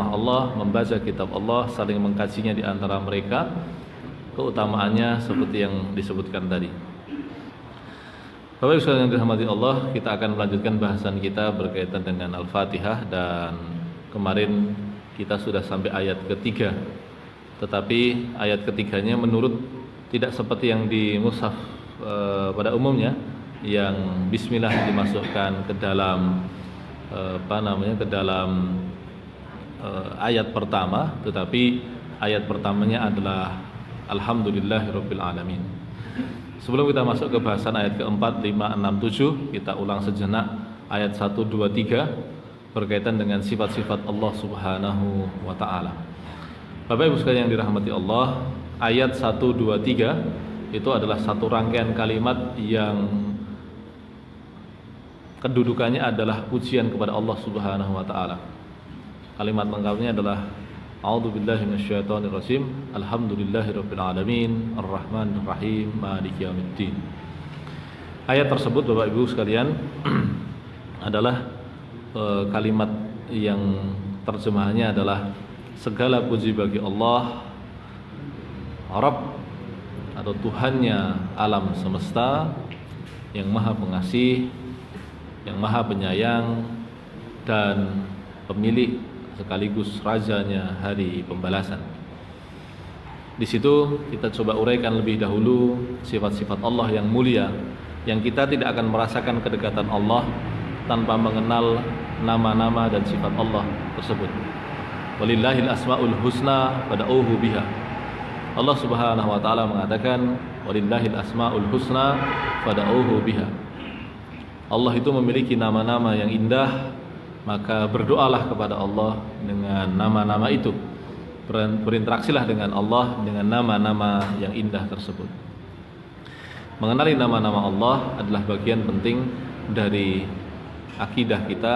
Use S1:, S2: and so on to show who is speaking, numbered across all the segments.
S1: rumah Allah, membaca kitab Allah, saling mengkajinya di antara mereka. Keutamaannya seperti yang disebutkan tadi. Bapak Ibu sekalian yang dirahmati Allah, kita akan melanjutkan bahasan kita berkaitan dengan Al-Fatihah, dan kemarin kita sudah sampai ayat ketiga. Tetapi ayat ketiganya menurut tidak seperti yang di mushaf pada umumnya, yang bismillah dimasukkan ke dalam ayat pertama, tetapi ayat pertamanya adalah Alhamdulillahirabbil alamin. Sebelum kita masuk ke bahasan ayat keempat, 5, 6, 7, kita ulang sejenak ayat 1, 2, 3 berkaitan dengan sifat-sifat Allah Subhanahu wa taala. Bapak Ibu sekalian yang dirahmati Allah, ayat 1, 2, 3 itu adalah satu rangkaian kalimat yang kedudukannya adalah pujian kepada Allah Subhanahu wa taala. Kalimat lengkapnya adalah A'udzubillahi minasyaitonirrajim. Alhamdulillahirabbil alamin, arrahmanir rahim, maliki yaumiddin. Ayat tersebut Bapak Ibu sekalian adalah kalimat yang terjemahannya adalah segala puji bagi Allah, Rabb atau Tuhannya alam semesta, yang Maha Pengasih, yang Maha Penyayang, dan pemilik sekaligus rajanya hari pembalasan. Di situ kita coba uraikan lebih dahulu sifat-sifat Allah yang mulia, yang kita tidak akan merasakan kedekatan Allah tanpa mengenal nama-nama dan sifat Allah tersebut. Walillahil asmaul husna fad'uuhu biha. Allah Subhanahu wa taala mengatakan walillahil asmaul husna fad'uuhu biha. Allah itu memiliki nama-nama yang indah, maka berdoalah kepada Allah dengan nama-nama itu. Berinteraksilah dengan Allah dengan nama-nama yang indah tersebut. Mengenali nama-nama Allah adalah bagian penting dari akidah kita,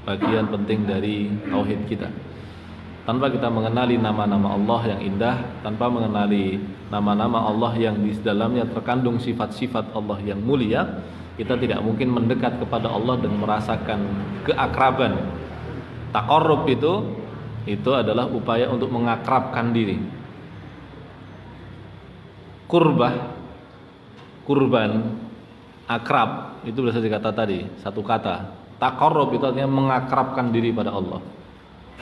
S1: bagian penting dari tauhid kita. Tanpa kita mengenali nama-nama Allah yang indah, tanpa mengenali nama-nama Allah yang di dalamnya terkandung sifat-sifat Allah yang mulia, kita tidak mungkin mendekat kepada Allah dan merasakan keakraban. Taqarrub itu adalah upaya untuk mengakrabkan diri. Kurban, akrab itu berasal dari kata tadi, satu kata. Taqarrub itu artinya mengakrabkan diri pada Allah.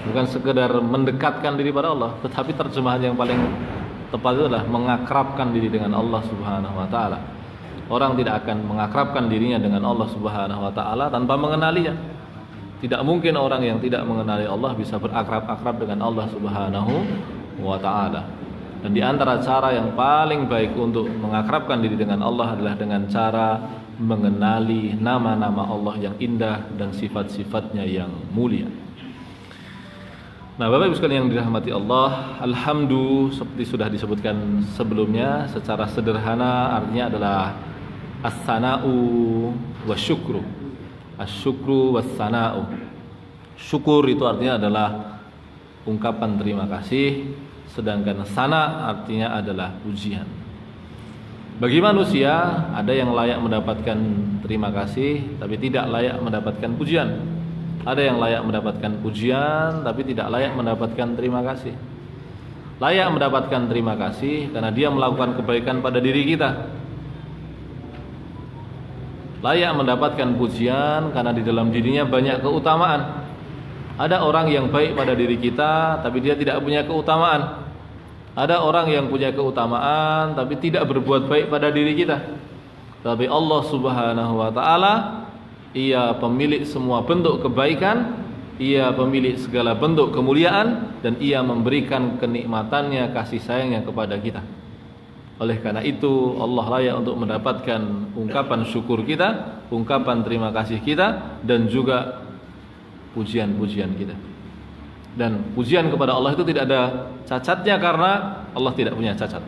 S1: Bukan sekedar mendekatkan diri pada Allah, tetapi terjemahan yang paling tepat itu adalah mengakrabkan diri dengan Allah Subhanahu wa taala. Orang tidak akan mengakrabkan dirinya dengan Allah Subhanahu wa taala tanpa mengenalinya. Tidak mungkin orang yang tidak mengenali Allah bisa berakrab-akrab dengan Allah Subhanahu wa taala. Dan di antara cara yang paling baik untuk mengakrabkan diri dengan Allah adalah dengan cara mengenali nama-nama Allah yang indah dan sifat-sifatnya yang mulia. Nah, Bapak Ibu sekalian yang dirahmati Allah, alhamdulillah seperti sudah disebutkan sebelumnya, secara sederhana artinya adalah as-sana'u wasyukru. Asyukru was-sana'u. Syukur itu artinya adalah ungkapan terima kasih, sedangkan sana artinya adalah pujian. Bagi manusia ada yang layak mendapatkan terima kasih tapi tidak layak mendapatkan pujian. Ada yang layak mendapatkan pujian tapi tidak layak mendapatkan terima kasih. Layak mendapatkan terima kasih karena dia melakukan kebaikan pada diri kita. Layak mendapatkan pujian karena di dalam dirinya banyak keutamaan. Ada orang yang baik pada diri kita tapi dia tidak punya keutamaan. Ada orang yang punya keutamaan tapi tidak berbuat baik pada diri kita. Tapi Allah Subhanahu wa taala, Ia pemilik semua bentuk kebaikan, Ia pemilik segala bentuk kemuliaan, dan Ia memberikan kenikmatannya, kasih sayangnya kepada kita. Oleh karena itu Allah layak untuk mendapatkan ungkapan syukur kita, ungkapan terima kasih kita, dan juga pujian-pujian kita. Dan pujian kepada Allah itu tidak ada cacatnya karena Allah tidak punya cacat.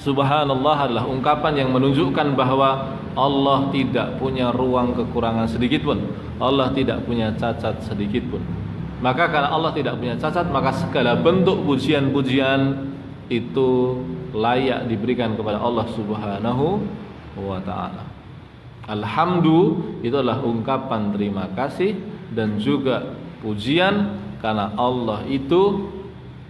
S1: Subhanallah adalah ungkapan yang menunjukkan bahwa Allah tidak punya ruang kekurangan sedikit pun. Allah tidak punya cacat sedikit pun. Maka karena Allah tidak punya cacat, maka segala bentuk pujian-pujian itu layak diberikan kepada Allah Subhanahu wa ta'ala. Alhamdulillah itu adalah ungkapan terima kasih dan juga pujian Karena Allah itu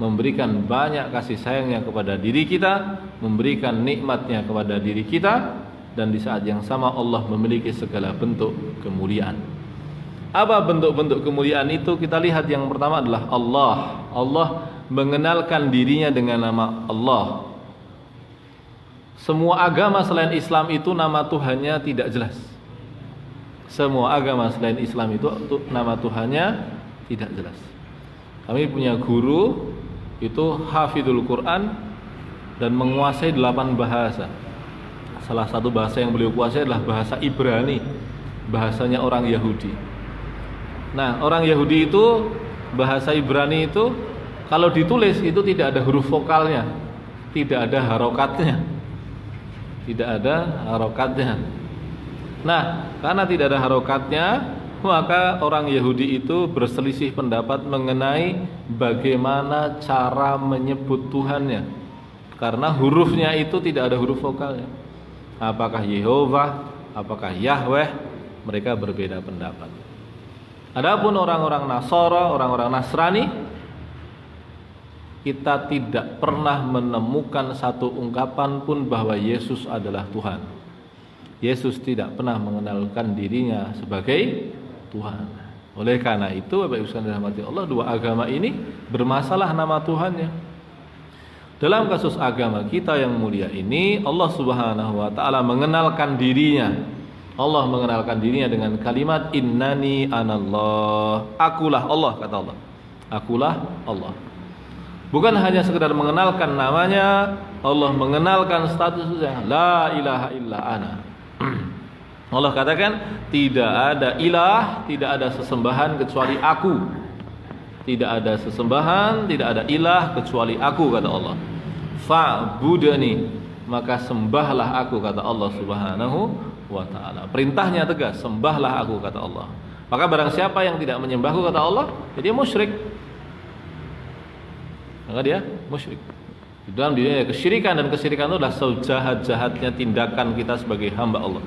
S1: memberikan banyak kasih sayangnya kepada diri kita, memberikan nikmatnya kepada diri kita, dan di saat yang sama Allah memiliki segala bentuk kemuliaan. Apa bentuk-bentuk kemuliaan itu? Kita lihat yang pertama adalah Allah. Allah mengenalkan dirinya dengan nama Allah. Semua agama selain Islam itu nama Tuhannya tidak jelas. Semua agama selain Islam itu nama Tuhannya tidak jelas. Kami punya guru itu hafidhul Quran dan menguasai 8 bahasa. Salah satu bahasa yang beliau kuasai adalah bahasa Ibrani, bahasanya orang Yahudi. Nah, orang Yahudi itu bahasa Ibrani itu kalau ditulis itu tidak ada huruf vokalnya, tidak ada harokatnya. Tidak ada harokatnya. Nah, karena tidak ada harokatnya, maka orang Yahudi itu berselisih pendapat mengenai bagaimana cara menyebut Tuhannya. Karena hurufnya itu tidak ada huruf vokalnya. Apakah Yehovah, apakah Yahweh, mereka berbeda pendapat. Adapun orang-orang Nasara, orang-orang Nasrani, kita tidak pernah menemukan satu ungkapan pun bahwa Yesus adalah Tuhan. Yesus tidak pernah mengenalkan dirinya sebagai Tuhan. Oleh karena itu, Bapak Ibu sekalian dirahmati Allah, dua agama ini bermasalah nama Tuhannya. Dalam kasus agama kita yang mulia ini, Allah Subhanahu wa taala mengenalkan dirinya. Allah mengenalkan dirinya dengan kalimat innani anallah. Akulah Allah, kata Allah. Akulah Allah. Bukan hanya sekedar mengenalkan namanya, Allah mengenalkan statusnya, la ilaha illa ana. Allah katakan tidak ada ilah, tidak ada sesembahan kecuali aku. Tidak ada sesembahan, tidak ada ilah kecuali aku, kata Allah. Fa'budani, maka sembahlah aku, kata Allah Subhanahu wa taala. Perintahnya tegas, sembahlah aku, kata Allah. Maka barang siapa yang tidak menyembahku, kata Allah, dia musyrik. Maka dia musyrik. Di dalam dirinya kesyirikan, dan kesyirikan itu adalah sejahat-jahatnya tindakan kita sebagai hamba Allah.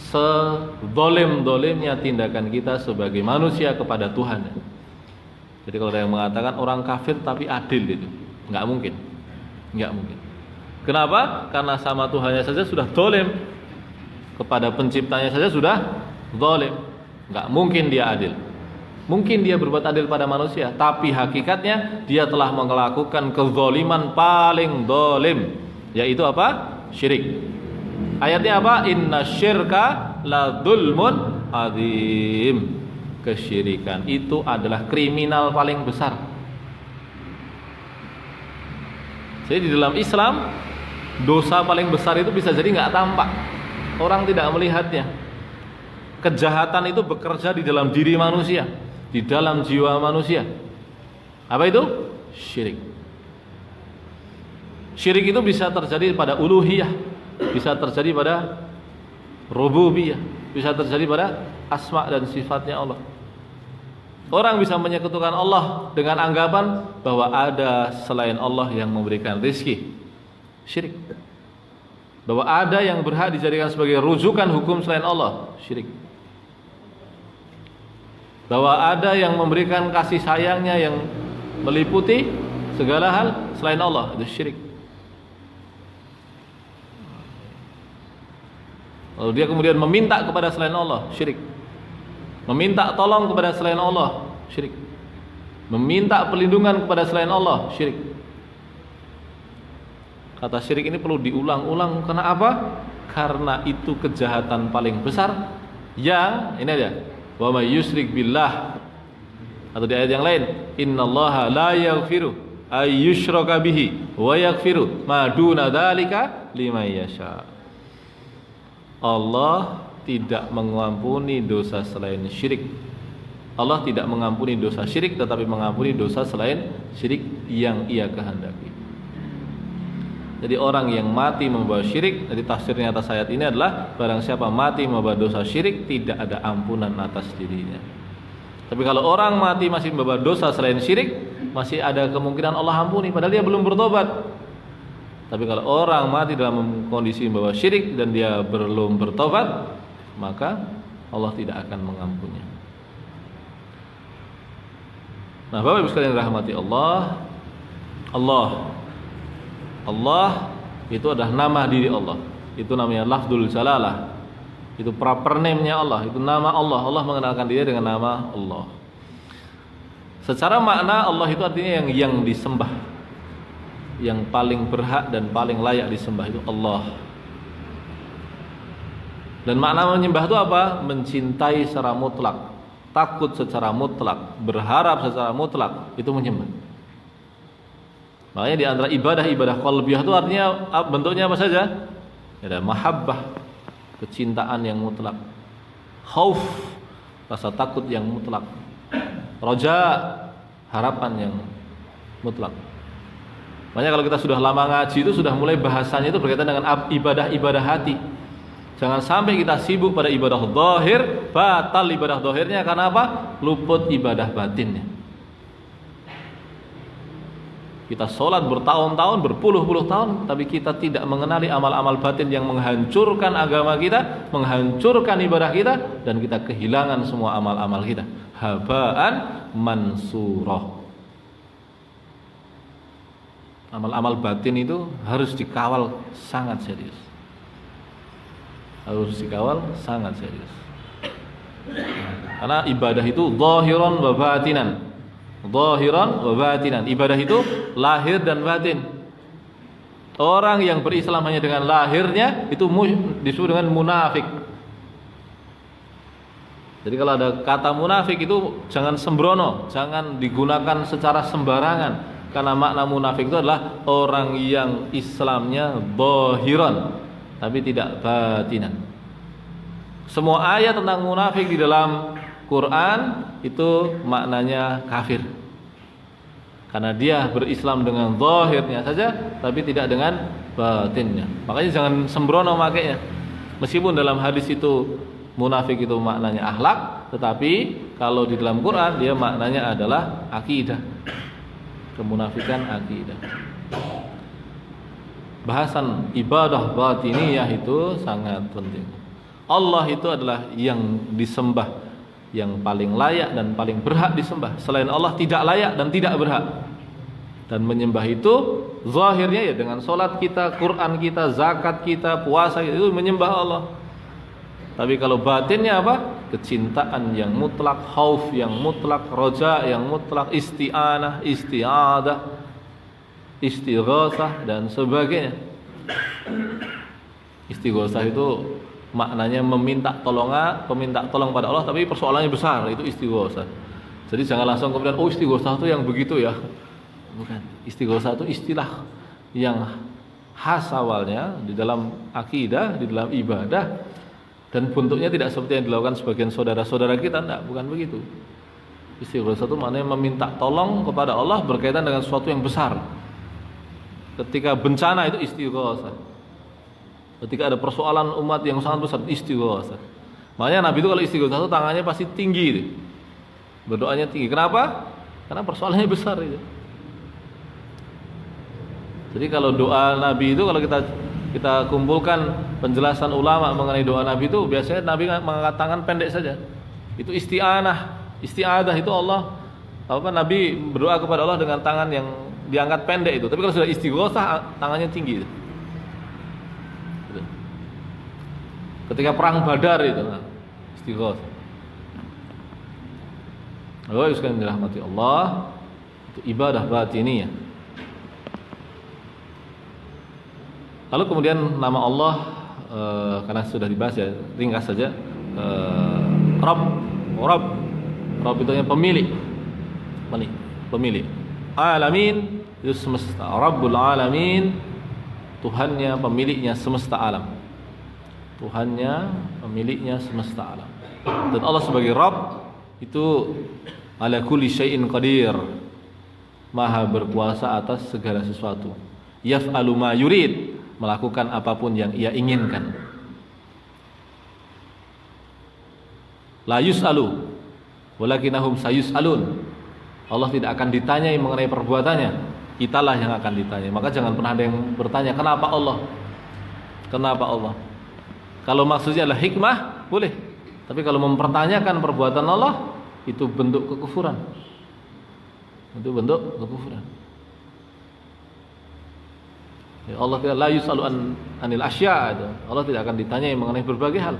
S1: Sedolim-dolimnya tindakan kita sebagai manusia kepada Tuhan. Jadi kalau ada yang mengatakan orang kafir tapi adil, itu nggak mungkin. Nggak mungkin. Kenapa? Karena sama Tuhannya saja sudah dolim, kepada penciptanya saja sudah dolim. Nggak mungkin dia adil. Mungkin dia berbuat adil pada manusia, tapi hakikatnya dia telah melakukan kezaliman paling dolim, yaitu apa? Syirik. Ayatnya apa? Inna syirka la dzulmun adzim. Kesyirikan itu adalah kriminal paling besar. Jadi di dalam Islam, dosa paling besar itu bisa jadi nggak tampak, orang tidak melihatnya. Kejahatan itu bekerja di dalam diri manusia, di dalam jiwa manusia. Apa itu? Syirik. Syirik itu bisa terjadi pada uluhiyah, bisa terjadi pada rububiyah, bisa terjadi pada asma dan sifatnya Allah. Orang bisa menyekutukan Allah dengan anggapan bahwa ada selain Allah yang memberikan rezeki. Syirik. Bahwa ada yang berhak dijadikan sebagai rujukan hukum selain Allah. Syirik. Bahwa ada yang memberikan kasih sayangnya yang meliputi segala hal selain Allah, itu syirik. Lalu dia kemudian meminta kepada selain Allah, syirik. Meminta tolong kepada selain Allah, syirik. Meminta perlindungan kepada selain Allah, syirik. Kata syirik ini perlu diulang-ulang. Karena apa? Karena itu kejahatan paling besar yang ini aja. Wa may yusyrik billah, atau di ayat yang lain, innallaha la yaghfiru ay yushraka bihi wa yaghfiru ma duna dzalika liman yasha. Allah tidak mengampuni dosa selain syirik. Allah tidak mengampuni dosa syirik, tetapi mengampuni dosa selain syirik yang Ia kehendaki. Jadi orang yang mati membawa syirik, jadi tafsirnya atas ayat ini adalah barang siapa mati membawa dosa syirik, tidak ada ampunan atas dirinya. Tapi kalau orang mati masih membawa dosa selain syirik, masih ada kemungkinan Allah ampuni, padahal dia belum bertobat. Tapi kalau orang mati dalam kondisi membawa syirik dan dia belum bertobat, maka Allah tidak akan mengampuninya. Nah, Bapak Ibu sekalian rahmati Allah, Allah itu adalah nama diri Allah. Itu namanya lafzul jalalah. Itu proper name-nya Allah, itu nama Allah. Allah mengenalkan diri dengan nama Allah. Secara makna Allah itu artinya yang disembah. Yang paling berhak dan paling layak disembah itu Allah. Dan makna menyembah itu apa? Mencintai secara mutlak, takut secara mutlak, berharap secara mutlak, itu menyembah. Makanya di antara ibadah qalbiyah itu artinya bentuknya apa saja? Ada mahabbah, kecintaan yang mutlak, khauf, rasa takut yang mutlak, roja, harapan yang mutlak. Makanya kalau kita sudah lama ngaji itu sudah mulai bahasanya itu berkaitan dengan ibadah hati. Jangan sampai kita sibuk pada ibadah zahir, batal ibadah zahirnya karena apa? Luput ibadah batinnya. Kita sholat bertahun-tahun, berpuluh-puluh tahun, tapi kita tidak mengenali amal-amal batin yang menghancurkan agama kita, menghancurkan ibadah kita, dan kita kehilangan semua amal-amal kita. Habaan mansurah. Amal-amal batin itu harus dikawal sangat serius. Harus dikawal sangat serius. Karena ibadah itu zahiran wa batinan. Zahiran wa batinan. Ibadah itu lahir dan batin. Orang yang berislam hanya dengan lahirnya itu disebut dengan munafik. Jadi kalau ada kata munafik itu jangan sembrono, jangan digunakan secara sembarangan. Karena makna munafik itu adalah orang yang Islamnya zahiran tapi tidak batinan. Semua ayat tentang munafik di dalam Quran itu maknanya kafir. Karena dia berislam dengan zahirnya saja tapi tidak dengan batinnya. Makanya jangan sembrono makainya. Meskipun dalam hadis itu munafik itu maknanya akhlak, tetapi kalau di dalam Quran dia maknanya adalah akidah. Kemunafikan akidah. Bahasan ibadah batiniyah itu sangat penting. Allah itu adalah yang disembah, yang paling layak dan paling berhak disembah. Selain Allah tidak layak dan tidak berhak. Dan menyembah itu zahirnya ya dengan solat kita, Quran kita, zakat kita, puasa kita, itu menyembah Allah. Tapi kalau batinnya apa? Kecintaan yang mutlak, khauf yang mutlak, roja yang mutlak, isti'anah, isti'adah, istighosah dan sebagainya. Istighosah itu maknanya meminta tolong pada Allah, tapi persoalannya besar, itu istighosah. Jadi jangan langsung kemudian istighosah itu yang begitu ya. Bukan. Istighosah itu istilah yang khas awalnya di dalam akidah, di dalam ibadah, dan bentuknya tidak seperti yang dilakukan sebagian saudara-saudara kita, enggak, bukan begitu. Istighosah itu maknanya meminta tolong kepada Allah berkaitan dengan sesuatu yang besar. Ketika bencana itu istighosah. Ketika ada persoalan umat yang sangat besar, istighosah. Makanya Nabi itu kalau istighosah itu tangannya pasti tinggi, berdoanya tinggi. Kenapa? Karena persoalannya besar itu. Jadi kalau doa Nabi itu, kalau kita kumpulkan penjelasan ulama mengenai doa Nabi itu, biasanya Nabi mengangkat tangan pendek saja. Itu isti'adah itu Allah Nabi berdoa kepada Allah dengan tangan yang diangkat pendek itu. Tapi kalau sudah istighosah tangannya tinggi. Ketika perang Badar itu istighosah. Allah sekalian dirahmati Allah, itu ibadah batiniyah. Lalu kemudian nama Allah karena sudah dibahas ya, ringkas saja. Rabb itu yang pemilik. Alamin itu semesta. Rabbul alamin, Tuhannya, pemiliknya semesta alam. Tuhannya, pemiliknya semesta alam. Dan Allah sebagai Rabb itu ala kulli syai'in qadir, maha berkuasa atas segala sesuatu. Yaf'alu ma yurid, melakukan apapun yang ia inginkan. La yus'alu walakinnahum sayus'alun. Allah tidak akan ditanyai mengenai perbuatannya, kitalah yang akan ditanya. Maka jangan pernah ada yang bertanya kenapa Allah? Kenapa Allah? Kalau maksudnya adalah hikmah, boleh. Tapi kalau mempertanyakan perbuatan Allah, itu bentuk kekufuran. Itu bentuk kekufuran. Ya, Allah tidak la yus'alu anil asya. Allah tidak akan ditanyai mengenai berbagai hal.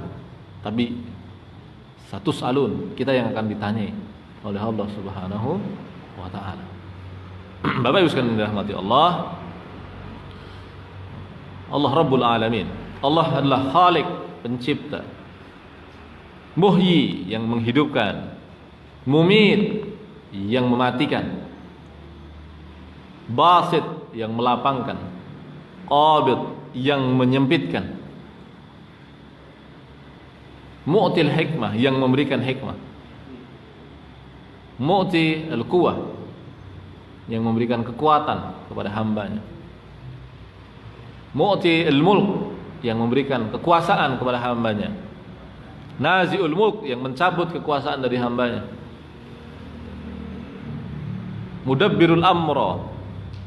S1: Tapi satu salun, kita yang akan ditanyai oleh Allah Subhanahu wa taala. Bapak Ibu sekalian dirahmati Allah. Allah Rabbul Alamin. Allah adalah Khalik, pencipta. Muhyi, yang menghidupkan. Mumit, yang mematikan. Basit, yang melapangkan. Qabid, yang menyempitkan. Mu'til hikmah, yang memberikan hikmah. Mu'ti al-quwah, yang memberikan kekuatan kepada hambanya. Mu'ti al-mulk, yang memberikan kekuasaan kepada hambanya. Nazi'ul mulk, yang mencabut kekuasaan dari hambanya. Mudabbirul amra,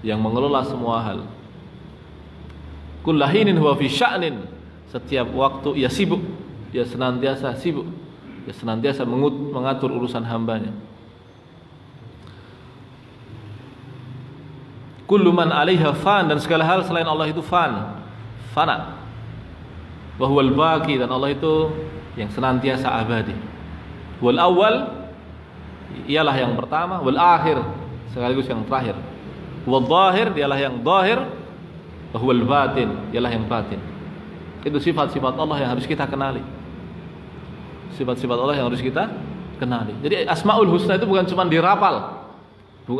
S1: yang mengelola semua hal. Kullahinin huwa fi sya'nin, setiap waktu ia sibuk, ia senantiasa sibuk, ia senantiasa mengatur urusan hambanya. Kullu man 'alaiha fan, dan segala hal selain Allah itu fana. Wa huwal baqi, dan Allah itu yang senantiasa abadi. Wal awwal, ialah yang pertama. Wal akhir, sekaligus yang terakhir. Wal zahir, dialah yang zahir. Wa huwal batin, ialah yang batin. Itu sifat-sifat Allah yang harus kita kenali. Sifat-sifat Allah yang harus kita kenali. Jadi Asmaul Husna itu bukan cuma dirapal,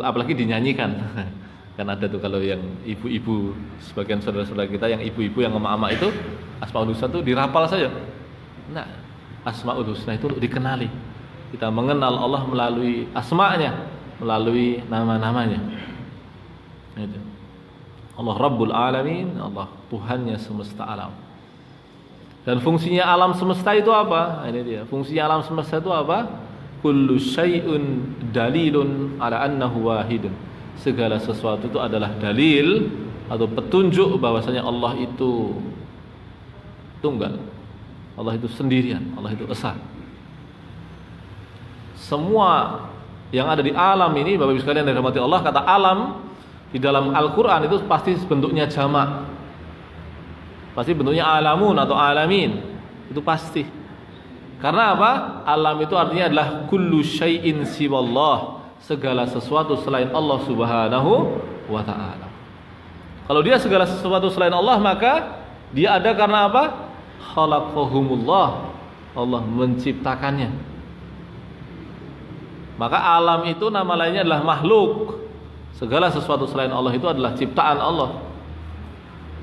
S1: apalagi dinyanyikan. Kan ada tuh kalau yang ibu-ibu, sebagian saudara-saudara kita yang ibu-ibu yang mama-mama itu Asmaul Husna itu dirapal saja. Nah, Asmaul Husna itu dikenali. Kita mengenal Allah melalui asma'nya, melalui nama-namanya. Itu. Allah Rabbul Alamin, Allah Tuhannya semesta alam. Dan fungsinya alam semesta itu apa? Ini dia. Fungsinya alam semesta itu apa? Kullu syai'un dalilun ala annahu wahidun. Segala sesuatu itu adalah dalil atau petunjuk bahwasanya Allah itu tunggal. Allah itu sendirian, Allah itu esa. Semua yang ada di alam ini, Bapak Ibu sekalian yang dirahmati Allah, kata alam di dalam Al-Qur'an itu pasti bentuknya jamak. Pasti bentuknya alamun atau alamin. Itu pasti. Karena apa? Alam itu artinya adalah kullu syai'in siwallah, segala sesuatu selain Allah Subhanahu wa ta'ala. Kalau dia segala sesuatu selain Allah, maka dia ada karena apa? Khalaqahumullah, Allah menciptakannya. Maka alam itu nama lainnya adalah makhluk. Segala sesuatu selain Allah itu adalah ciptaan Allah.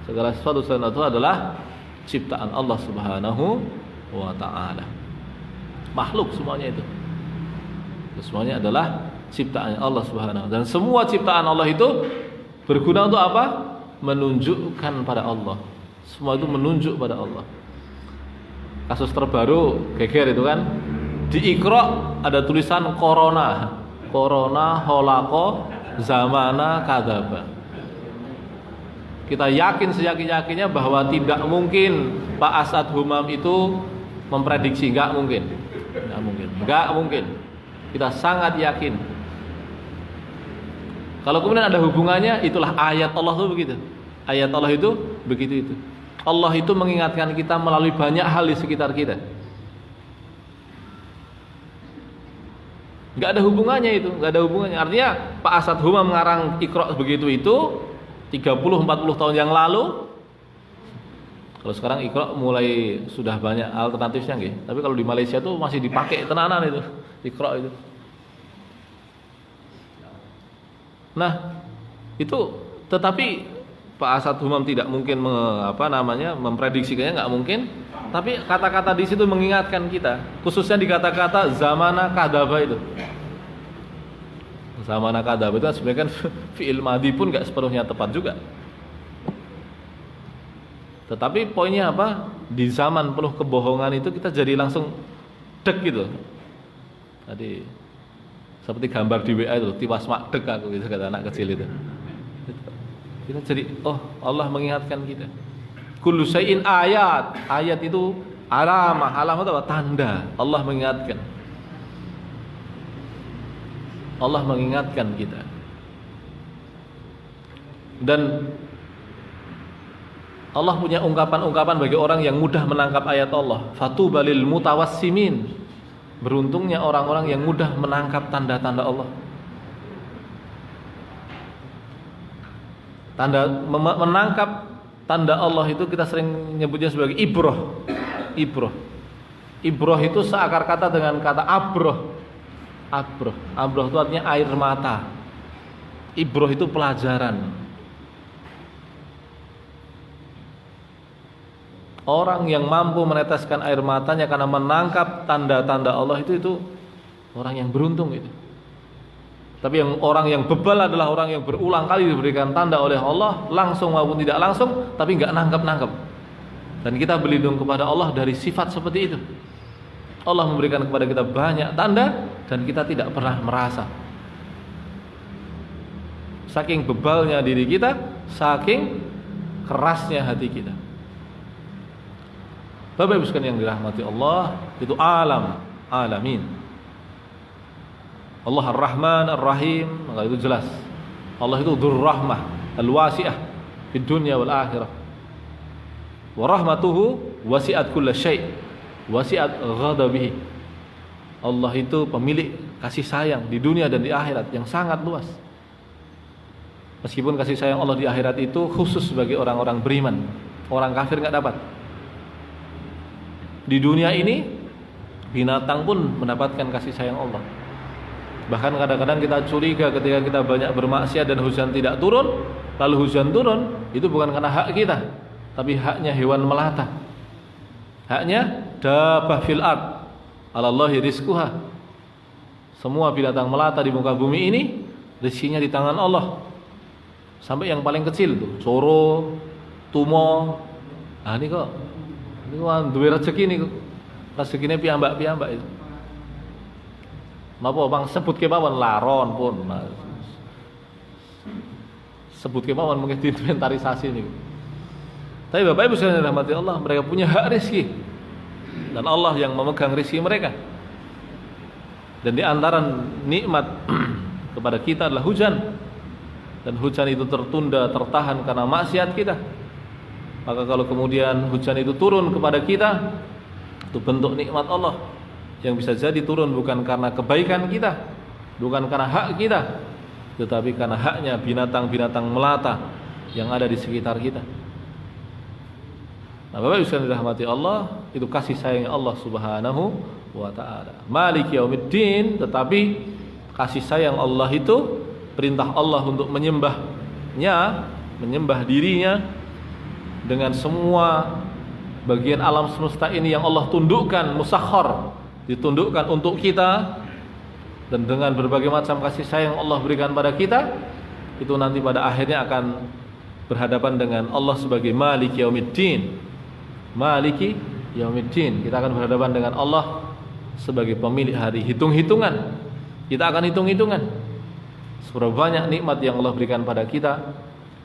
S1: Segala sesuatu selain itu adalah ciptaan Allah Subhanahu wa ta'ala. Makhluk semuanya itu. Semuanya adalah ciptaan Allah Subhanahu. Dan semua ciptaan Allah itu berguna untuk apa? Menunjukkan pada Allah. Semua itu menunjuk pada Allah. Kasus terbaru geger itu kan, di Iqra ada tulisan corona holako zamana kadzaba. Kita yakin seyakin-yakinnya bahwa tidak mungkin Pak Asad Humam itu memprediksi, enggak mungkin. Kita sangat yakin. Kalau kemudian ada hubungannya, itulah ayat Allah itu begitu. Ayat Allah itu begitu itu. Allah itu mengingatkan kita melalui banyak hal di sekitar kita. Enggak ada hubungannya itu, enggak ada hubungannya. Artinya Pak Asad Humam mengarang Iqra begitu itu 30-40 tahun yang lalu. Kalau sekarang Iqra mulai sudah banyak alternatifnya nggih. Tapi kalau di Malaysia tuh masih dipakai tenanan itu Iqra itu. Nah, itu tetapi Pak Asad Humam tidak mungkin memprediksikannya, nggak mungkin. Tapi kata-kata di situ mengingatkan kita, khususnya di kata-kata zamana kadzaba itu. Zamana kadzaba itu sebenarnya kan fi'il madhi pun nggak sepenuhnya tepat juga. Tetapi poinnya apa? Di zaman penuh kebohongan itu kita jadi langsung dek gitu. Tadi seperti gambar di WA itu, tiwas mak dek aku gitu kata anak kecil itu. Kita jadi, oh Allah mengingatkan kita. Kullu syai'in ayat. Ayat itu alamah. Alamah itu apa? Tanda. Allah mengingatkan. Allah mengingatkan kita. Dan Allah punya ungkapan-ungkapan bagi orang yang mudah menangkap ayat Allah. Fatuba lil mutawassimin. Beruntungnya orang-orang yang mudah menangkap tanda-tanda Allah. Menangkap tanda Allah itu kita sering nyebutnya sebagai ibroh. Ibroh itu seakar kata dengan kata abroh. Abroh itu artinya air mata. Ibroh itu pelajaran. Orang yang mampu meneteskan air matanya karena menangkap tanda-tanda Allah itu orang yang beruntung itu. Tapi orang yang bebal adalah orang yang berulang kali diberikan tanda oleh Allah, langsung maupun tidak langsung, tapi nggak nangkap. Dan kita berlindung kepada Allah dari sifat seperti itu. Allah memberikan kepada kita banyak tanda dan kita tidak pernah merasa. Saking bebalnya diri kita, saking kerasnya hati kita. Bapak Ibu sekalian yang dirahmati Allah, itu alamin. Allah Ar-Rahman Ar-Rahim, maka itu jelas. Allah itu Dzur Rahmah Al-Wasi'ah fid dunya wal akhirah. Wa rahmatuhu wasi'at kulla syai', wasi'at ghadabihi. Allah itu pemilik kasih sayang di dunia dan di akhirat yang sangat luas. Meskipun kasih sayang Allah di akhirat itu khusus bagi orang-orang beriman, orang kafir enggak dapat. Di dunia ini binatang pun mendapatkan kasih sayang Allah. Bahkan kadang-kadang kita curiga ketika kita banyak bermaksiat dan hujan tidak turun. Lalu hujan turun, itu bukan karena hak kita, tapi haknya hewan melata. Haknya dabbah fil ard, 'alallahi rizquha. Semua binatang melata di muka bumi ini rezekinya di tangan Allah. Sampai yang paling kecil tuh, coro, tumo. Ah ini kok duwe rezeki niku. Rezekine piyambak-piyambak itu. Napa bang sebut kemawon laron pun. Sebut kemawon mungkin diinventarisasi niku. Tapi Bapak Ibu sekalian rahmati Allah, mereka punya hak rezeki. Dan Allah yang memegang rezeki mereka. Dan di antara nikmat kepada kita adalah hujan. Dan hujan itu tertunda, tertahan karena maksiat kita. Maka kalau kemudian hujan itu turun kepada kita, itu bentuk nikmat Allah yang bisa jadi turun bukan karena kebaikan kita, bukan karena hak kita, tetapi karena haknya binatang-binatang melata yang ada di sekitar kita. Nah, Bapak Ibu sekalian dirahmati Allah, itu kasih sayang Allah Subhanahu wa taala. Maliki yaumiddin, tetapi kasih sayang Allah itu perintah Allah untuk menyembahnya, menyembah dirinya dengan semua bagian alam semesta ini yang Allah tundukkan, musakhkhar, ditundukkan untuk kita, dan dengan berbagai macam kasih sayang Allah berikan pada kita, itu nanti pada akhirnya akan berhadapan dengan Allah sebagai Maliki Yaumiddin. Maliki Yaumiddin, kita akan berhadapan dengan Allah sebagai pemilik hari hitung-hitungan. Kita akan hitung-hitungan seberapa banyak nikmat yang Allah berikan pada kita,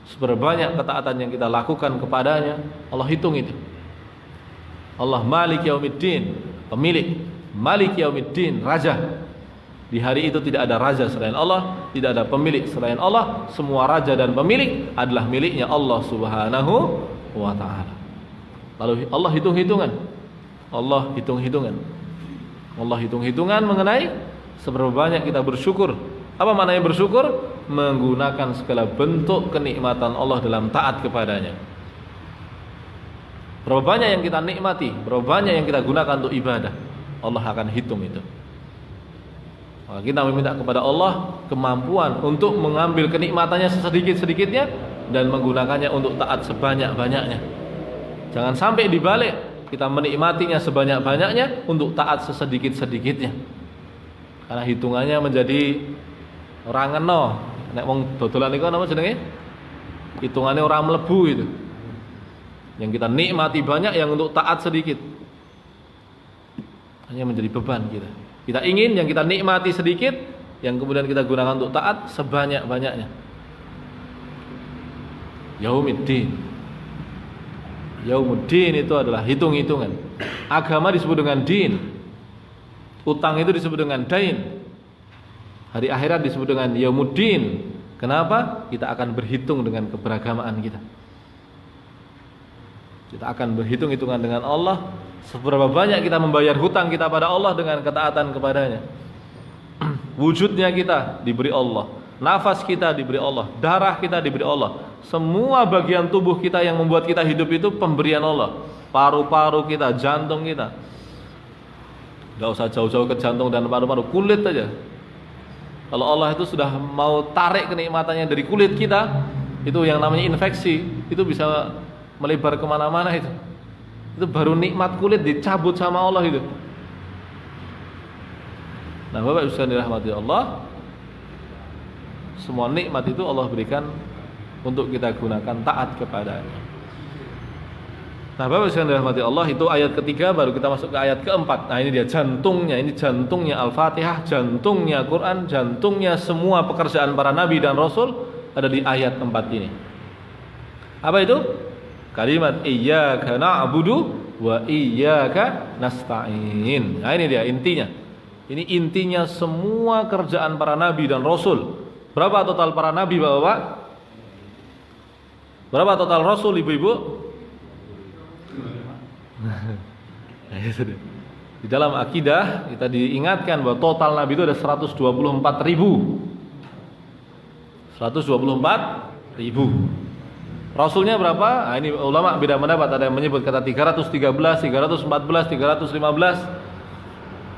S1: seberapa banyak ketaatan yang kita lakukan kepadanya. Allah hitung itu. Allah Maliki Yaumiddin, pemilik. Malik Yaumiddin, raja. Di hari itu tidak ada raja selain Allah, tidak ada pemilik selain Allah. Semua raja dan pemilik adalah miliknya Allah Subhanahu wa ta'ala. Lalu Allah hitung-hitungan. Allah hitung-hitungan. Allah hitung-hitungan mengenai seberapa banyak kita bersyukur. Apa maknanya bersyukur? Menggunakan segala bentuk kenikmatan Allah dalam taat kepadanya. Berapa banyak yang kita nikmati, berapa banyak yang kita gunakan untuk ibadah, Allah akan hitung itu. Maka kita meminta kepada Allah kemampuan untuk mengambil kenikmatannya sesedikit-sedikitnya dan menggunakannya untuk taat sebanyak-banyaknya. Jangan sampai dibalik, kita menikmatinya sebanyak-banyaknya untuk taat sesedikit-sedikitnya. Karena hitungannya menjadi orang ngeno. Nek wong dodolan niku napa jenenge? Hitungannya orang mlebu itu. Yang kita nikmati banyak, yang untuk taat sedikit. Hanya menjadi beban kita. Kita ingin yang kita nikmati sedikit, yang kemudian kita gunakan untuk taat sebanyak-banyaknya. Yaumiddin. Yaumuddin itu adalah hitung-hitungan. Agama disebut dengan din. Utang itu disebut dengan dain. Hari akhirat disebut dengan yaumuddin. Kenapa? Kita akan berhitung dengan keberagamaan kita. Kita akan berhitung-hitungan dengan Allah, seberapa banyak kita membayar hutang kita pada Allah dengan ketaatan kepadanya. Wujudnya kita diberi Allah, nafas kita diberi Allah, darah kita diberi Allah. Semua bagian tubuh kita yang membuat kita hidup itu pemberian Allah. Paru-paru kita, jantung kita. Gak usah jauh-jauh ke jantung dan paru-paru, kulit aja. Kalau Allah itu sudah mau tarik kenikmatannya dari kulit kita, itu yang namanya infeksi, itu bisa melebar kemana-mana itu. Itu baru nikmat kulit dicabut sama Allah itu. Nah, Bapak Ibu sekalian dirahmati Allah, semua nikmat itu Allah berikan untuk kita gunakan taat kepadanya. Nah, Bapak Ibu sekalian dirahmati Allah, itu ayat ketiga, baru kita masuk ke ayat keempat. Nah, ini dia jantungnya, ini jantungnya Al-Fatihah, jantungnya Quran, jantungnya semua pekerjaan para nabi dan rasul ada di ayat 4 ini. Apa itu? Kalimat iyyaka na'budu wa iyyaka nasta'in. Nah, ini dia intinya. Ini intinya semua kerjaan para nabi dan rasul. Berapa total para nabi, Bapak-bapak? Berapa total rasul, Ibu-ibu? Di dalam akidah kita diingatkan bahwa total nabi itu ada 124.000. 124.000. Rasulnya berapa? Nah, ini ulama beda pendapat, ada yang menyebut kata 313, 314, 315.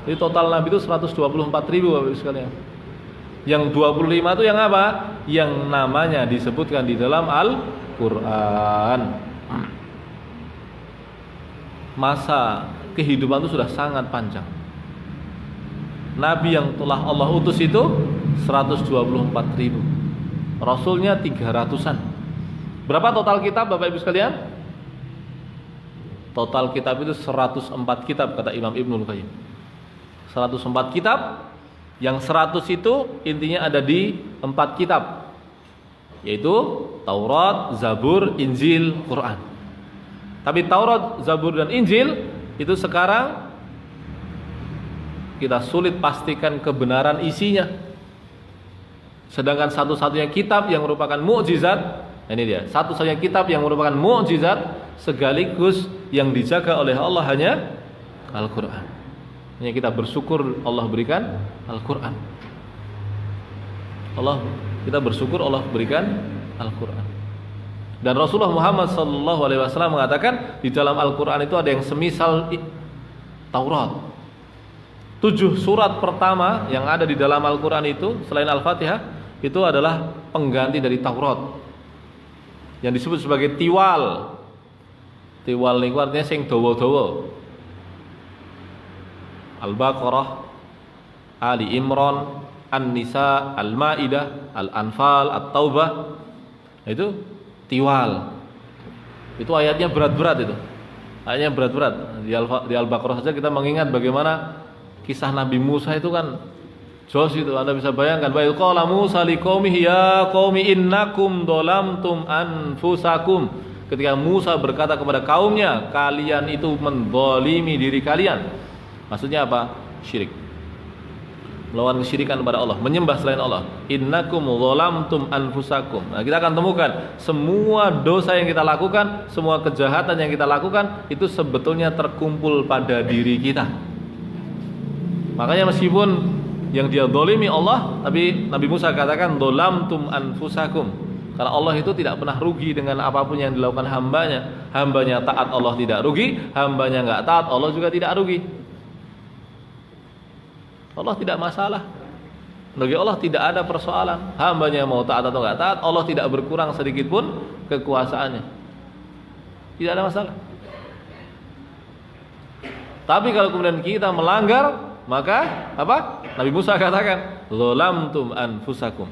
S1: Jadi total nabi itu 124.000, Bapak Ibu sekalian. Yang 25 itu yang apa? Yang namanya disebutkan di dalam Al-Qur'an. Masa kehidupan itu sudah sangat panjang. Nabi yang telah Allah utus itu 124.000. Rasulnya 300-an. Berapa total kitab, Bapak Ibu sekalian? Total kitab itu 104 kitab, kata Imam Ibnul Qayyim. 104 kitab, yang 100 itu intinya ada di 4 kitab, yaitu Taurat, Zabur, Injil, Quran. Tapi Taurat, Zabur, dan Injil itu sekarang kita sulit pastikan kebenaran isinya. Sedangkan satu-satunya kitab yang merupakan mukjizat, ini dia, satu-satunya kitab yang merupakan mukjizat sekaligus yang dijaga oleh Allah hanya Al-Quran. Hanya kita bersyukur Allah berikan Al-Quran. Kita bersyukur Allah berikan Al-Quran. Dan Rasulullah Muhammad SAW mengatakan di dalam Al-Quran itu ada yang semisal Taurat. 7 surat pertama yang ada di dalam Al-Quran itu selain Al-Fatihah itu adalah pengganti dari Taurat, yang disebut sebagai tiwal. Tiwal niku artinya sing dawa-dawa. Al-Baqarah, Ali Imran, An-Nisa, Al-Maidah, Al-Anfal, At-Taubah. Itu tiwal. Itu ayatnya berat-berat itu. Ayatnya berat-berat. Di Al-Baqarah saja kita mengingat bagaimana kisah Nabi Musa itu kan jos itu. Anda bisa bayangkan, wa qala Musa liqaumihi ya qaumi innakum dhalamtum anfusakum. Ketika Musa berkata kepada kaumnya, kalian itu menzalimi diri kalian. Maksudnya apa? Syirik. Melawan kesyirikan kepada Allah, menyembah selain Allah. Innakum dhalamtum anfusakum. Nah, kita akan temukan semua dosa yang kita lakukan, semua kejahatan yang kita lakukan itu sebetulnya terkumpul pada diri kita. Makanya meskipun yang dia zalimi Allah, tapi Nabi Musa katakan dhalamtum anfusakum. Karena Allah itu tidak pernah rugi dengan apapun yang dilakukan hambanya. Hambanya taat, Allah tidak rugi. Hambanya enggak taat, Allah juga tidak rugi. Allah tidak masalah. Bagi Allah tidak ada persoalan. Hambanya mau taat atau enggak taat, Allah tidak berkurang sedikit pun kekuasaannya. Tidak ada masalah. Tapi kalau kemudian kita melanggar, maka apa? Nabi Musa katakan, "Zalamtum anfusakum."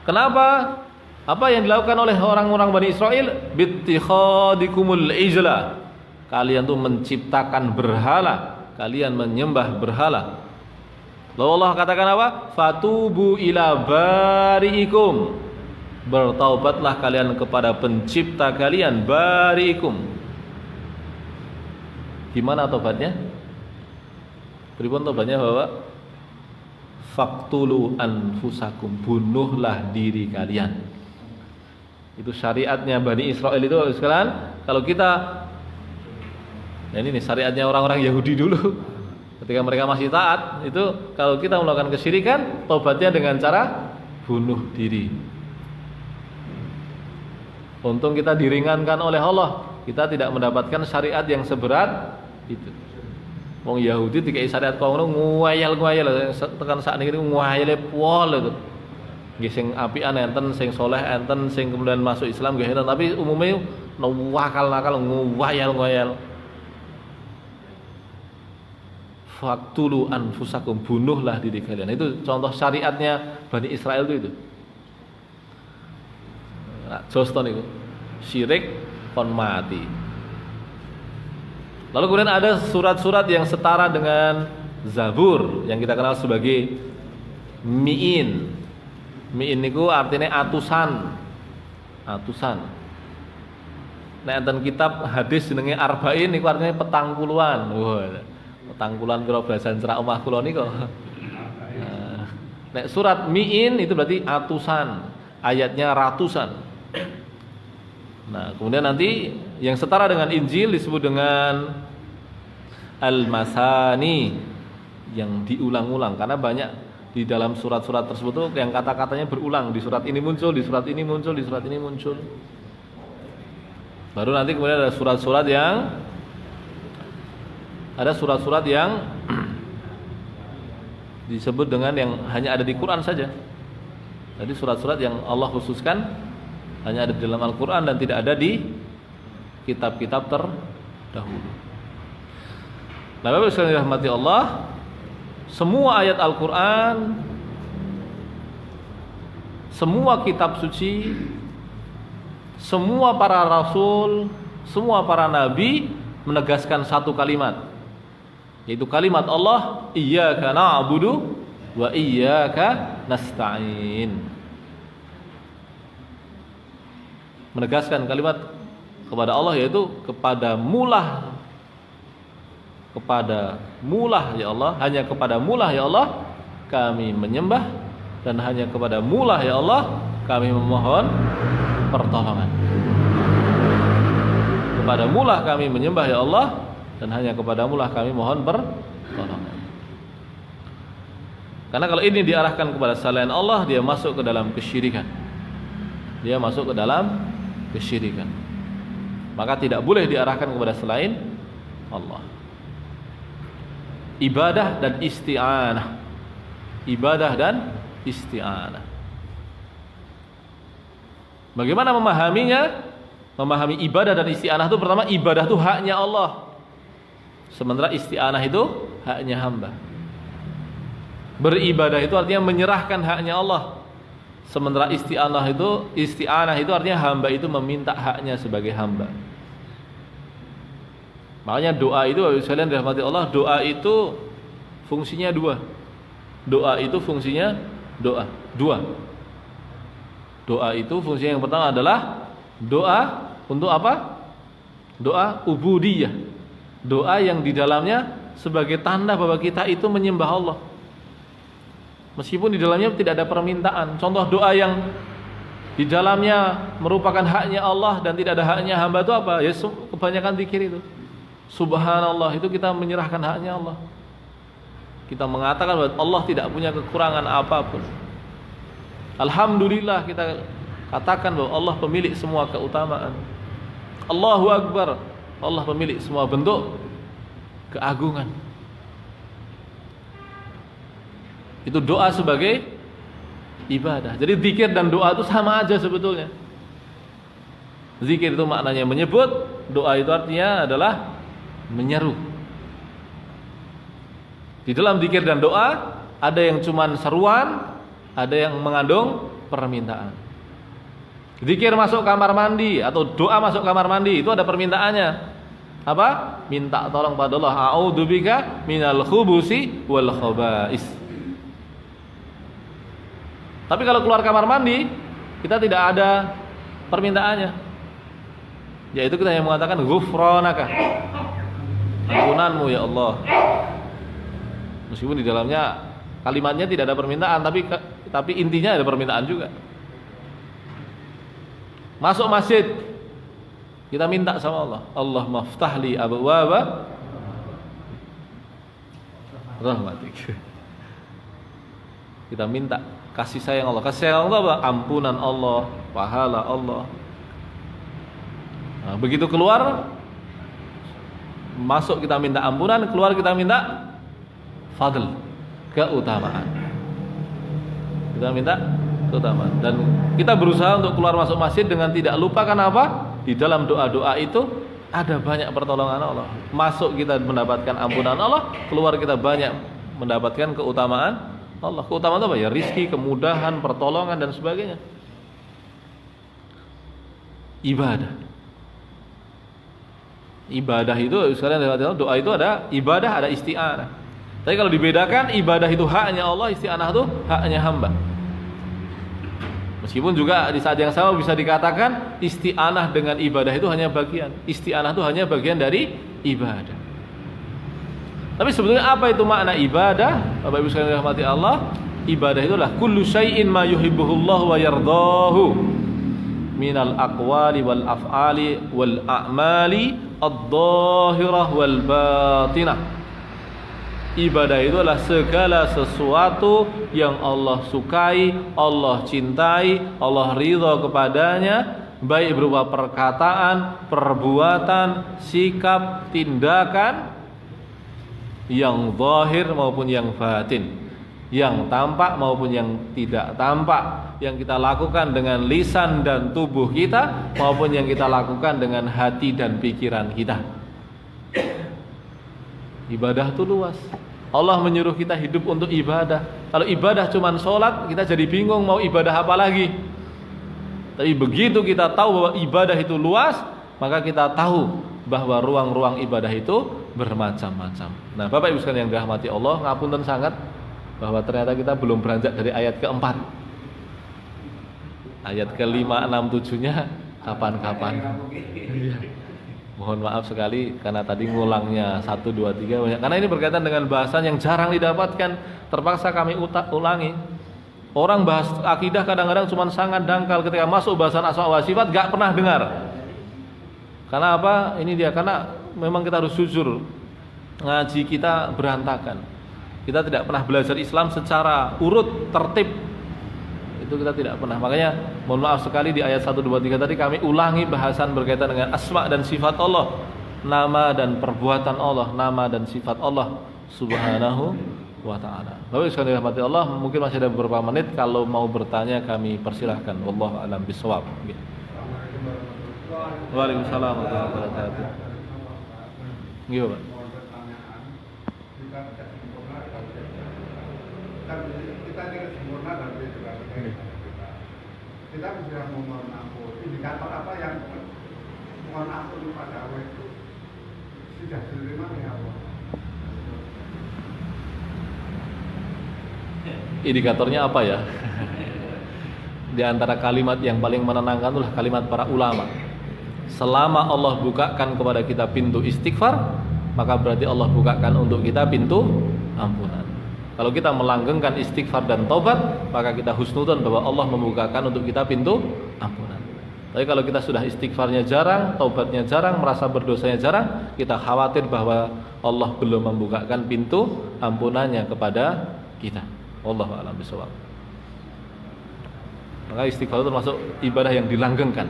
S1: Kenapa? Apa yang dilakukan oleh orang-orang Bani Israel? Bittikhadikumul ijla. Kalian tuh menciptakan berhala, kalian menyembah berhala. Lalu Allah katakan apa? Fatubu ila bari'ikum. Bertaubatlah kalian kepada pencipta kalian, bari'ikum. Gimana taubatnya? Pripun tobatnya, Bapak? Faqtulu anfusakum, bunuhlah diri kalian. Itu syariatnya Bani Israel itu sekalian. Kalau kita, nah ini nih syariatnya orang-orang Yahudi dulu. Ketika mereka masih taat, itu kalau kita melakukan kesyirikan, tobatnya dengan cara bunuh diri. Untung kita diringankan oleh Allah. Kita tidak mendapatkan syariat yang seberat itu. Wong Yahudi dikai syariat kok ngono nguyayal tekan sakniki nguyayale pol itu. Nggih sing apian enten, sing saleh enten, sing kemudian masuk Islam nggih enten, tapi umumnya nakal nguyayal. Faqtulu anfusakum, bunuhlah diri kalian. Itu contoh syariatnya Bani Israel itu. Nah, Joston itu syirik kon mati. Lalu kemudian ada surat-surat yang setara dengan Zabur yang kita kenal sebagai mi'in. Mi'in niku artinya atusan. Nek enten kitab hadis jenenge Arba'in niku artinya petang puluhan. Wah, petang puluhan kira bahasan cerak omah kula niku. Nek surat mi'in itu berarti atusan, ayatnya ratusan. Nah, kemudian nanti yang setara dengan Injil disebut dengan Al-Masani, yang diulang-ulang, karena banyak di dalam surat-surat tersebut tuh yang kata-katanya berulang, di surat ini muncul, di surat ini muncul, di surat ini muncul. Baru nanti kemudian ada surat-surat yang disebut dengan yang hanya ada di Quran saja. Jadi surat-surat yang Allah khususkan hanya ada di dalam Al-Quran dan tidak ada di kitab-kitab terdahulu. Nah, Bapak sekalian dirahmati Allah, semua ayat Al-Quran, semua kitab suci, semua para rasul, semua para nabi menegaskan satu kalimat, yaitu kalimat Allah, iyyaka na'budu wa iyyaka nasta'in. Menegaskan kalimat kepada Allah, yaitu kepada mulah ya Allah, hanya kepada mulah ya Allah kami menyembah, dan hanya kepada mulah ya Allah kami memohon pertolongan. Kepada mulah kami menyembah ya Allah, dan hanya kepada mulah kami mohon pertolongan. Karena kalau ini diarahkan kepada selain Allah, dia masuk ke dalam kesyirikan. Maka tidak boleh diarahkan kepada selain Allah. Ibadah dan isti'anah. Bagaimana memahaminya? Memahami ibadah dan isti'anah itu, pertama, ibadah itu haknya Allah, sementara isti'anah itu haknya hamba. Beribadah itu artinya menyerahkan haknya Allah, sementara isti'anah itu artinya hamba itu meminta haknya sebagai hamba. Makanya doa itu, sekalian dirahmati Allah, doa itu fungsinya dua. Doa itu fungsinya dua. Doa itu fungsinya yang pertama adalah doa untuk apa? Doa ubudiyah. Doa yang di dalamnya sebagai tanda bahwa kita itu menyembah Allah, meskipun di dalamnya tidak ada permintaan. Contoh doa yang di dalamnya merupakan haknya Allah dan tidak ada haknya hamba itu apa? Ya kebanyakan zikir itu. Subhanallah, itu kita menyerahkan haknya Allah. Kita mengatakan bahwa Allah tidak punya kekurangan apapun. Alhamdulillah, kita katakan bahwa Allah pemilik semua keutamaan. Allahu Akbar, Allah pemilik semua bentuk keagungan. Itu doa sebagai ibadah. Jadi zikir dan doa itu sama aja sebetulnya. Zikir itu maknanya menyebut, doa itu artinya adalah menyeru. Di dalam zikir dan doa ada yang cuman seruan, ada yang mengandung permintaan. Zikir masuk kamar mandi atau doa masuk kamar mandi itu ada permintaannya. Apa? Minta tolong pada Allah. A'udzubika minal khubusi wal khaba'is. Tapi kalau keluar kamar mandi, kita tidak ada permintaannya, yaitu kita yang mengatakan ghufranaka, ampunanmu ya Allah, meskipun di dalamnya Kalimatnya tidak ada permintaan, tapi intinya ada permintaan juga. Masuk masjid, kita minta sama Allah, Allah maftahli abwaaba rahmatik. Kita minta kasih sayang Allah. Kasih sayang Allah apa? Ampunan Allah, pahala Allah. Nah, begitu keluar, masuk kita minta ampunan, keluar kita minta fadl, keutamaan. Kita minta keutamaan. Dan kita berusaha untuk keluar masuk masjid dengan tidak lupa, karena apa? Di dalam doa-doa itu ada banyak pertolongan Allah. Masuk kita mendapatkan ampunan Allah, keluar kita banyak mendapatkan keutamaan Allah. Keutamaan itu apa? Ya rizki, kemudahan, pertolongan dan sebagainya. Ibadah itu sekalian, doa itu ada ibadah, ada isti'anah. Tapi kalau dibedakan, ibadah itu haknya Allah, isti'anah itu haknya hamba. Meskipun juga di saat yang sama bisa dikatakan isti'anah dengan ibadah itu hanya bagian. Isti'anah itu hanya bagian dari ibadah. Tapi sebetulnya apa itu makna ibadah? Bapak Ibu sekalian dirahmati Allah, ibadah itulah kullu syai'in ma yuhibbuhullahu wa yardahu minal aqwali wal af'ali wal a'mali ad-dhahirah wal batinah. Ibadah itu adalah segala sesuatu yang Allah sukai, Allah cintai, Allah ridha kepadanya, baik berupa perkataan, perbuatan, sikap, tindakan yang zahir maupun yang batin, yang tampak maupun yang tidak tampak, yang kita lakukan dengan lisan dan tubuh kita maupun yang kita lakukan dengan hati dan pikiran kita. Ibadah itu luas. Allah menyuruh kita hidup untuk ibadah. Kalau ibadah cuma sholat, kita jadi bingung mau ibadah apa lagi. Tapi begitu kita tahu bahwa ibadah itu luas, maka kita tahu bahwa ruang-ruang ibadah itu bermacam-macam. Nah, Bapak Ibu sekalian yang dirahmati Allah, ngapunten sangat bahwa ternyata kita belum beranjak dari ayat keempat. Ayat ke-5, 6, 7-nya kapan-kapan. Mohon maaf sekali karena tadi ngulangnya 1, 2, 3 banyak. Karena ini berkaitan dengan bahasan yang jarang didapatkan, terpaksa kami ulangi. Orang bahas akidah kadang-kadang cuma sangat dangkal, ketika masuk bahasan asma wa sifat gak pernah dengar. Karena apa? Ini dia, karena memang kita harus jujur, ngaji kita berantakan. Kita tidak pernah belajar Islam secara urut, tertib. Itu kita tidak pernah. Makanya mohon maaf sekali di ayat 1, 2, 3 tadi kami ulangi bahasan berkaitan dengan asma dan sifat Allah, nama dan perbuatan Allah, nama dan sifat Allah Subhanahu wa ta'ala. Bapak sekalian dirahmati Allah, mungkin masih ada beberapa menit, kalau mau bertanya kami persilahkan. Wallahu a'lam bishawab. Waalaikumsalam warahmatullahi wabarakatuh. Gimana, Pak?
S2: Kita tidak sempurna dan kita bisa memohon ampun. Indikator apa yang mohon ampun pada Allah itu sudah diterima oleh Allah?
S1: Indikatornya apa ya? Di antara kalimat yang paling menenangkan itulah kalimat para ulama. Selama Allah bukakan kepada kita pintu istighfar, maka berarti Allah bukakan untuk kita pintu ampunan. Kalau kita melanggengkan istighfar dan taubat, maka kita husnudzon bahwa Allah membukakan untuk kita pintu ampunan. Tapi kalau kita sudah istighfarnya jarang, taubatnya jarang, merasa berdosanya jarang, kita khawatir bahwa Allah belum membukakan pintu ampunannya kepada kita. Wallahu a'lam bishawab. Maka istighfar itu termasuk ibadah yang dilanggengkan.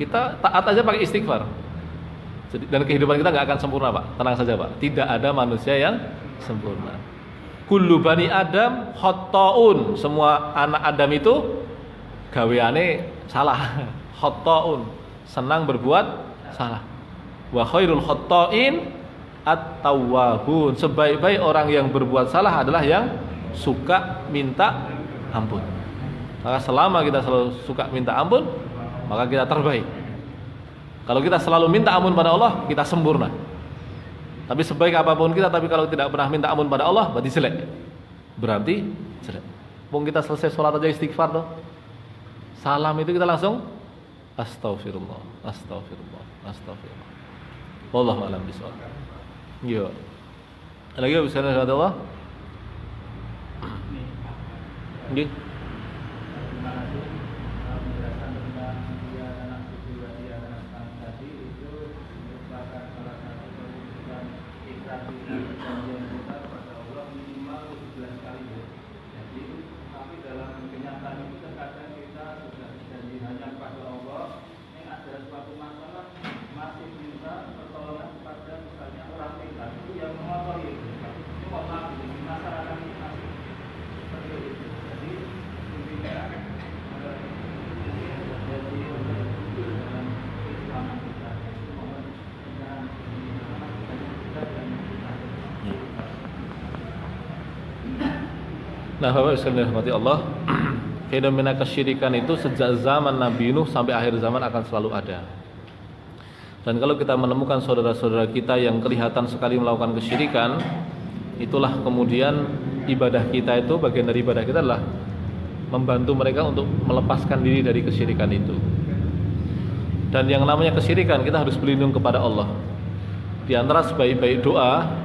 S1: Kita taat aja pakai istighfar, dan kehidupan kita nggak akan sempurna, Pak. Tenang saja, Pak. Tidak ada manusia yang sempurna. Kullu bani Adam khotta'un. Semua anak Adam itu gaweane salah. Khotta'un, senang berbuat salah. Wa khairul khotta'in at-tawwabun. Sebaik-baik orang yang berbuat salah adalah yang suka minta ampun. Maka selama kita selalu suka minta ampun, maka kita terbaik. Kalau kita selalu minta ampun pada Allah, kita sempurna. Tapi sebaik apapun kita, tapi kalau tidak pernah minta ampun pada Allah, berarti jelek. Berarti jelek. Pun kita selesai sholat aja istighfar tuh, salam itu kita langsung astaghfirullah, astaghfirullah, astaghfirullah. Wallahu a'lam bishawab. Iya. Lagi bisa Allah. Nggih.
S3: Terima kasih penjelasan tentang dia anak suci dan dia anak tadi itu merupakan salah satu perwujudan ikrar kita perjanjian kita kepada Allah minimal 17 kali ya. Jadi tapi dalam kenyataan itu terkadang kita sudah berjanji hanya kepada Allah, ini ada suatu masalah masih minta pertolongan kepada misalnya orang kita itu yang mengotori itu. Ini mohon maaf di masyarakat ini masih seperti itu. Jadi intinya jadi dalam Islam kita mohon jangan kita dan
S1: Nah, Bapak sekalian dirahmati Allah, fenomena kesyirikan itu sejak zaman Nabi Nuh sampai akhir zaman akan selalu ada. Dan kalau kita menemukan saudara-saudara kita yang kelihatan sekali melakukan kesyirikan, itulah kemudian ibadah kita itu, bagian dari ibadah kita adalah membantu mereka untuk melepaskan diri dari kesyirikan itu. Dan yang namanya kesyirikan, kita harus berlindung kepada Allah. Di antara sebaik-baik doa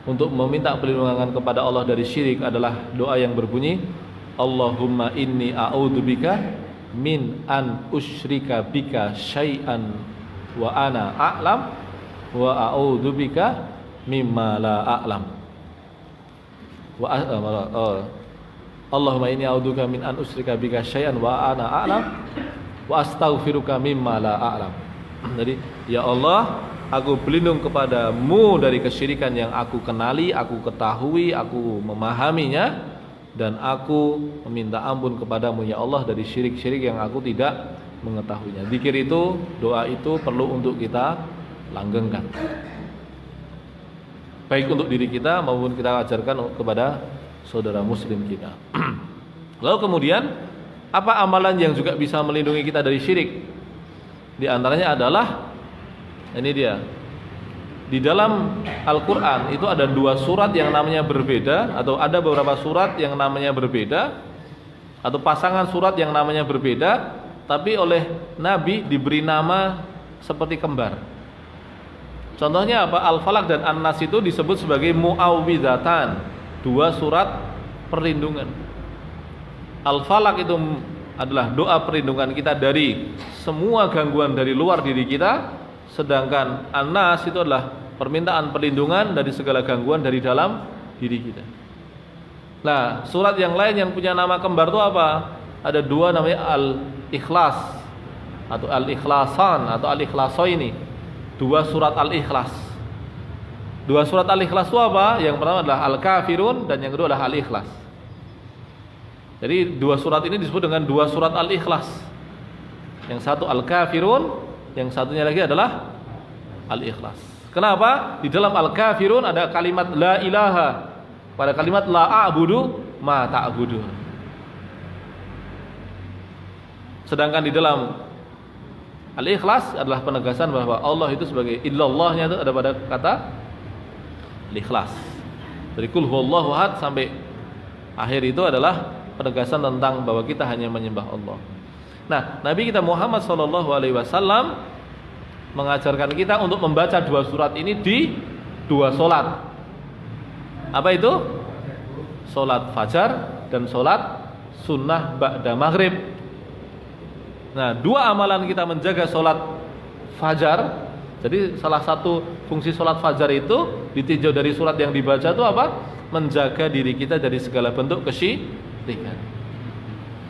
S1: untuk meminta perlindungan kepada Allah dari syirik adalah doa yang berbunyi, Allahumma inni a'udzubika min an usyrika bika syai'an wa ana a'lam wa a'udzubika mimma la a'lam. Allahumma inni a'udzubika min an usyrika bika syai'an wa ana a'lam wa astaghfiruka mimma la a'lam. Jadi, ya Allah, aku berlindung kepadamu dari kesyirikan yang aku kenali, aku ketahui, aku memahaminya, dan aku meminta ampun kepadamu ya Allah dari syirik-syirik yang aku tidak mengetahuinya. Zikir itu, doa itu perlu untuk kita langgengkan, baik untuk diri kita maupun kita ajarkan kepada saudara muslim kita. Lalu kemudian, apa amalan yang juga bisa melindungi kita dari syirik? Di antaranya adalah, ini dia, di dalam Al-Quran itu ada 2 surat yang namanya berbeda, atau ada beberapa surat yang namanya berbeda, atau pasangan surat yang namanya berbeda, tapi oleh Nabi diberi nama seperti kembar. Contohnya apa? Al-Falaq dan An-Nas itu disebut sebagai mu'awwidhatan, 2 surat perlindungan. Al-Falaq itu adalah doa perlindungan kita dari semua gangguan dari luar diri kita, sedangkan An-Nas itu adalah permintaan perlindungan dari segala gangguan dari dalam diri kita. Nah, surat yang lain yang punya nama kembar itu apa? Ada 2 namanya Al-Ikhlas atau Al-Ikhlasan atau Al-Ikhlasaini. 2 surat Al-Ikhlas. 2 surat Al-Ikhlas itu apa? Yang pertama adalah Al-Kafirun dan yang kedua adalah Al-Ikhlas. Jadi 2 surat ini disebut dengan 2 surat Al-Ikhlas. Yang satu Al-Kafirun, yang satunya lagi adalah Al-Ikhlas. Kenapa? Di dalam Al-Kafirun ada kalimat la ilaha, pada kalimat la a'budu ma ta'budu. Sedangkan di dalam Al-Ikhlas adalah penegasan bahwa Allah itu sebagai illallahnya itu ada pada kata Al-Ikhlas. Dari kul huwallahu ahad sampai akhir itu adalah penegasan tentang bahwa kita hanya menyembah Allah. Nah, Nabi kita Muhammad SAW mengajarkan kita untuk membaca 2 surat ini di 2 solat. Apa itu? Solat fajar dan solat sunnah ba'da maghrib. Nah, 2 amalan kita menjaga solat fajar. Jadi salah satu fungsi solat fajar itu ditinjau dari surat yang dibaca itu apa? Menjaga diri kita dari segala bentuk kesyirikan.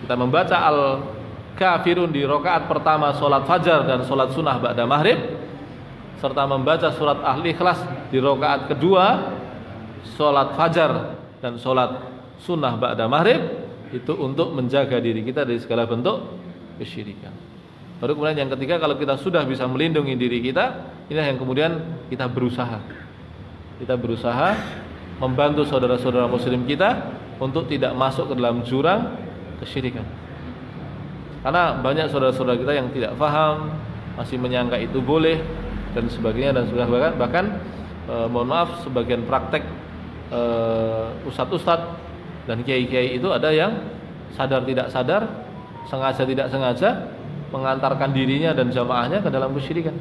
S1: Kita membaca Al-Kafirun di rakaat pertama solat fajar dan solat sunnah ba'da maghrib, serta membaca surat Al-Ikhlas di rakaat kedua solat fajar dan solat sunnah ba'da maghrib, itu untuk menjaga diri kita dari segala bentuk kesyirikan. Baru kemudian yang ketiga, kalau kita sudah bisa melindungi diri kita, inilah yang kemudian kita berusaha membantu saudara-saudara muslim kita untuk tidak masuk ke dalam jurang kesyirikan. Karena banyak saudara-saudara kita yang tidak paham, masih menyangka itu boleh dan sebagainya, dan sudah bahkan mohon maaf, sebagian praktek ustadz-ustadz dan kiai-kiai itu ada yang sadar tidak sadar, sengaja tidak sengaja mengantarkan dirinya dan jamaahnya ke dalam kesyirikan.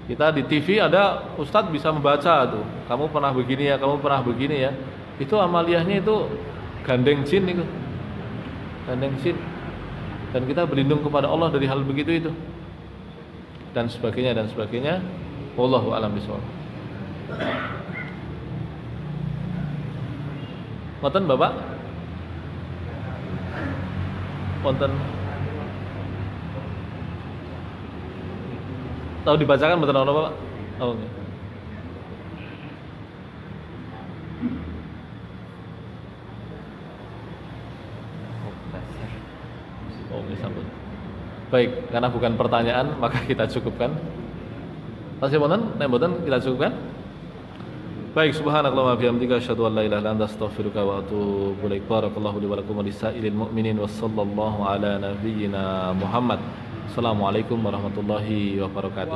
S1: Kita di TV ada ustadz bisa membaca tuh, kamu pernah begini ya, kamu pernah begini ya. Itu amaliyahnya itu gandeng jin itu. Gandeng jin. Dan kita berlindung kepada Allah dari hal begitu itu. Dan sebagainya. Wallahu a'lam bishawab. Ngoten Bapak? Wonten tahu dibacakan mboten ana Bapak? Oh nggih. Oh nggih sampun. Baik, karena bukan pertanyaan maka kita cukupkan. Tasih wonten? Nek mboten kita cukupkan. Baik, subhanakallahumma wa bihamdika asyhadu an la ilaha illa anta astaghfiruka wa atubu ilaik. Barakallahu li wa lakum wa lisairil mu'minin wa sallallahu ala nabiyyina Muhammad. Assalamualaikum warahmatullahi wabarakatuh.